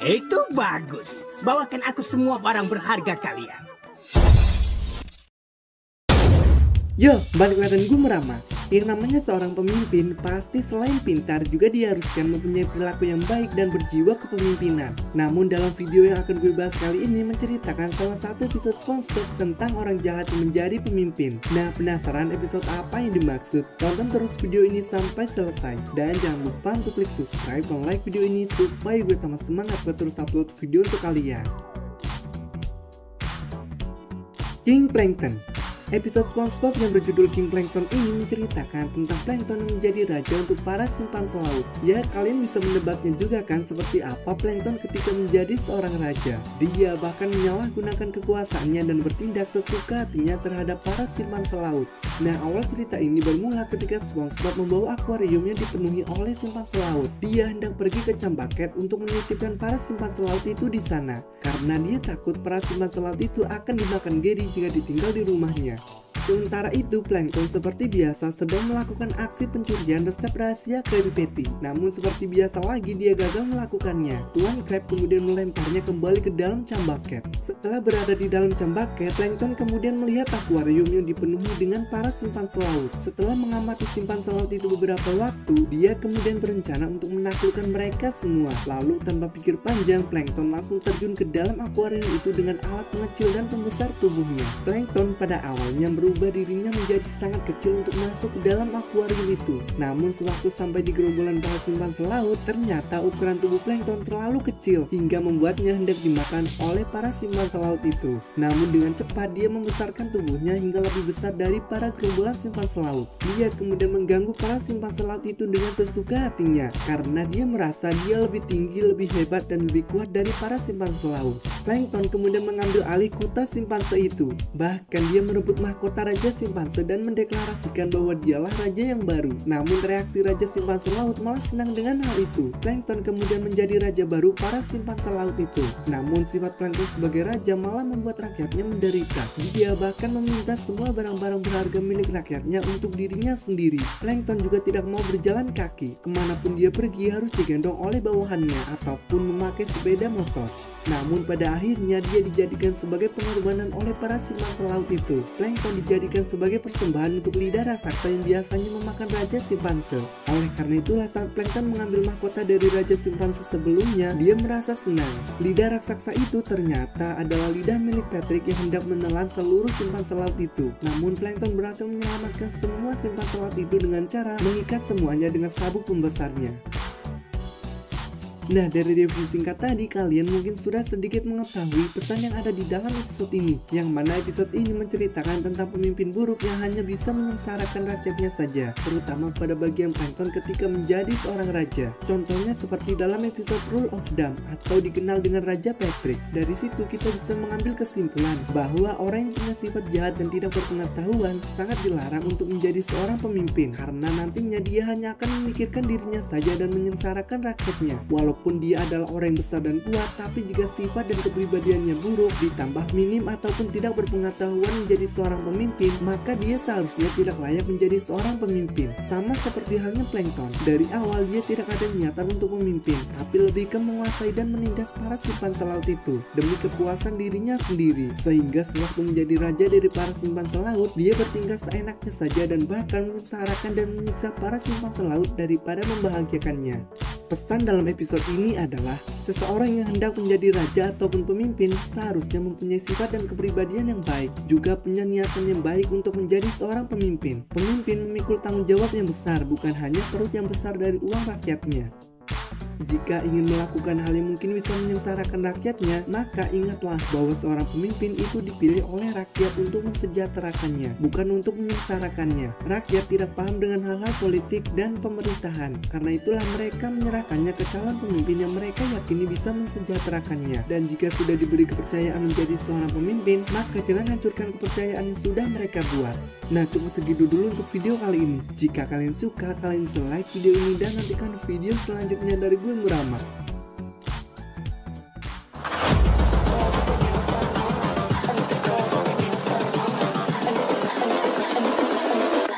Itu bagus. Bawakan aku semua barang berharga kalian. Yo, balik lagi dengan gue Merama. Yang namanya seorang pemimpin pasti selain pintar juga diharuskan mempunyai perilaku yang baik dan berjiwa kepemimpinan. Namun dalam video yang akan gue bahas kali ini menceritakan salah satu episode SpongeBob tentang orang jahat yang menjadi pemimpin. Nah, penasaran episode apa yang dimaksud? Tonton terus video ini sampai selesai. Dan jangan lupa untuk klik subscribe dan like video ini supaya gue tambah semangat buat terus upload video untuk kalian. King Plankton. Episode SpongeBob yang berjudul King Plankton ini menceritakan tentang Plankton yang menjadi raja untuk para simpanse laut. Ya, kalian bisa menebaknya juga kan seperti apa Plankton ketika menjadi seorang raja. Dia bahkan menyalahgunakan kekuasaannya dan bertindak sesuka hatinya terhadap para simpanse laut. Nah, awal cerita ini bermula ketika SpongeBob membawa akuarium yang dipenuhi oleh simpanse laut. Dia hendak pergi ke Cambaket untuk menitipkan para simpanse laut itu di sana karena dia takut para simpanse laut itu akan dimakan Gary jika ditinggal di rumahnya. Sementara itu, Plankton seperti biasa sedang melakukan aksi pencurian resep rahasia Krabby Patty. Namun seperti biasa lagi dia gagal melakukannya. Tuan Crab kemudian melemparnya kembali ke dalam Cambaket. Setelah berada di dalam Cambaket, Plankton kemudian melihat akuarium yang dipenuhi dengan para simpanse laut. Setelah mengamati simpanse laut itu beberapa waktu, dia kemudian berencana untuk menaklukkan mereka semua. Lalu tanpa pikir panjang, Plankton langsung terjun ke dalam akuarium itu dengan alat pengecil dan pembesar tubuhnya. Plankton pada awalnya berubah dirinya menjadi sangat kecil untuk masuk ke dalam akuarium itu. Namun sewaktu sampai di gerombolan para simpanse laut, ternyata ukuran tubuh Plankton terlalu kecil hingga membuatnya hendak dimakan oleh para simpanse laut itu. Namun dengan cepat dia membesarkan tubuhnya hingga lebih besar dari para gerombolan simpanse laut. Dia kemudian mengganggu para simpanse laut itu dengan sesuka hatinya karena dia merasa dia lebih tinggi, lebih hebat dan lebih kuat dari para simpanse laut. Plankton kemudian mengambil alih kota simpanse itu. Bahkan dia merebut mahkota raja simpanse dan mendeklarasikan bahwa dialah raja yang baru. Namun reaksi raja simpanse laut malah senang dengan hal itu. Plankton kemudian menjadi raja baru para simpanse laut itu. Namun sifat Plankton sebagai raja malah membuat rakyatnya menderita. Dia bahkan meminta semua barang-barang berharga milik rakyatnya untuk dirinya sendiri. Plankton juga tidak mau berjalan kaki. Kemanapun dia pergi harus digendong oleh bawahannya ataupun memakai sepeda motor. Namun pada akhirnya dia dijadikan sebagai pengorbanan oleh para simpanse laut itu. Plankton dijadikan sebagai persembahan untuk lidah raksasa yang biasanya memakan raja simpanse. Oleh karena itulah saat Plankton mengambil mahkota dari raja simpanse sebelumnya, dia merasa senang. Lidah raksasa itu ternyata adalah lidah milik Patrick yang hendak menelan seluruh simpanse laut itu. Namun Plankton berhasil menyelamatkan semua simpanse laut itu dengan cara mengikat semuanya dengan sabuk pembesarnya. Nah, dari review singkat tadi kalian mungkin sudah sedikit mengetahui pesan yang ada di dalam episode ini, yang mana episode ini menceritakan tentang pemimpin buruk yang hanya bisa menyengsarakan rakyatnya saja, terutama pada bagian Plankton ketika menjadi seorang raja. Contohnya seperti dalam episode Rule of Dam atau dikenal dengan Raja Patrick. Dari situ kita bisa mengambil kesimpulan bahwa orang yang punya sifat jahat dan tidak berpengetahuan sangat dilarang untuk menjadi seorang pemimpin, karena nantinya dia hanya akan memikirkan dirinya saja dan menyengsarakan rakyatnya. Walaupun dia adalah orang yang besar dan kuat, tapi jika sifat dan kepribadiannya buruk ditambah minim ataupun tidak berpengetahuan menjadi seorang pemimpin, maka dia seharusnya tidak layak menjadi seorang pemimpin. Sama seperti halnya Plankton, dari awal dia tidak ada niatan untuk memimpin, tapi lebih ke menguasai dan menindas para simpanse laut itu demi kepuasan dirinya sendiri, sehingga sewaktu menjadi raja dari para simpanse laut, dia bertingkah seenaknya saja dan bahkan menyengsarakan dan menyiksa para simpanse laut daripada membahagiakannya. Pesan dalam episode ini adalah seseorang yang hendak menjadi raja ataupun pemimpin seharusnya mempunyai sifat dan kepribadian yang baik, juga punya niatan yang baik untuk menjadi seorang pemimpin. Pemimpin memikul tanggung jawab yang besar, bukan hanya perut yang besar dari uang rakyatnya. Jika ingin melakukan hal yang mungkin bisa menyengsarakan rakyatnya, maka ingatlah bahwa seorang pemimpin itu dipilih oleh rakyat untuk mensejahterakannya, bukan untuk menyengsarakannya. Rakyat tidak paham dengan hal-hal politik dan pemerintahan, karena itulah mereka menyerahkannya ke calon pemimpin yang mereka yakini bisa mensejahterakannya. Dan jika sudah diberi kepercayaan menjadi seorang pemimpin, maka jangan hancurkan kepercayaan yang sudah mereka buat. Nah, cuma segitu dulu untuk video kali ini. Jika kalian suka, kalian bisa like video ini dan nantikan video selanjutnya dari gue Merama.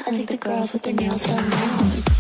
I think the girls with their nails done now.